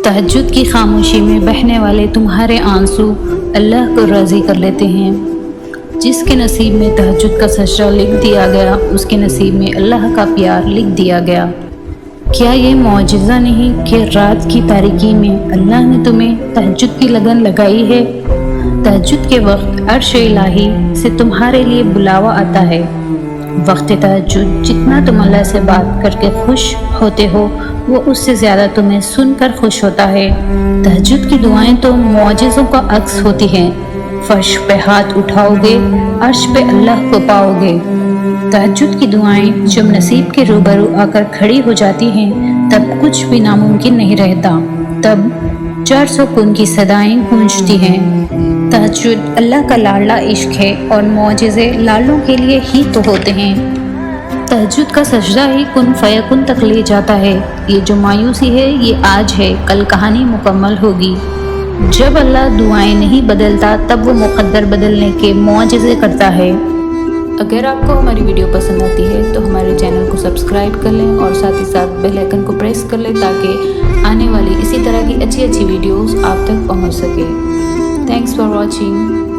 तहज्जुद की खामोशी में बहने वाले तुम्हारे आंसू अल्लाह को राज़ी कर लेते हैं। जिसके नसीब में तहज्जुद का सजदा लिख दिया गया, उसके नसीब में अल्लाह का प्यार लिख दिया गया। क्या ये मौजिज़ा नहीं कि रात की तारीकी में अल्लाह ने तुम्हें तहज्जुद की लगन लगाई है। तहज्जुद के वक्त अर्श इलाही से तुम्हारे लिए बुलावा आता है। वक्त तहज्जुद जितना तुम अल्लाह से बात करके खुश होते हो, वो उससे ज़्यादा तुम्हें सुनकर खुश होता है। तहज्जुद की दुआएं तो मौजिज़ों का अक्स होती हैं। फर्श पे हाथ उठाओगे, अर्श पे अल्लाह को पाओगे। तहज्जुद की दुआएं जब नसीब के रूबरू आकर खड़ी हो जाती हैं, तब कुछ भी नामुमकिन नहीं रहता। तब 400 कुन की सदाएं गूंजती हैं। तहज्जुद अल्लाह का लाडला इश्क है और मौजिज़े लालों के लिए ही तो होते हैं। तहज्जुद का सजदा ही कुन फयकुन तक ले जाता है। ये जो मायूसी है ये आज है, कल कहानी मुकम्मल होगी। जब अल्लाह दुआएं नहीं बदलता, तब वो मुक़द्दर बदलने के मौजिज़े करता है। अगर आपको हमारी वीडियो पसंद आती है तो हमारे चैनल को सब्सक्राइब कर लें और साथ ही साथ बेल आइकन को प्रेस कर लें, ताकि आने वाली इसी तरह की अच्छी वीडियोस आप तक पहुंच सके। Thanks for watching.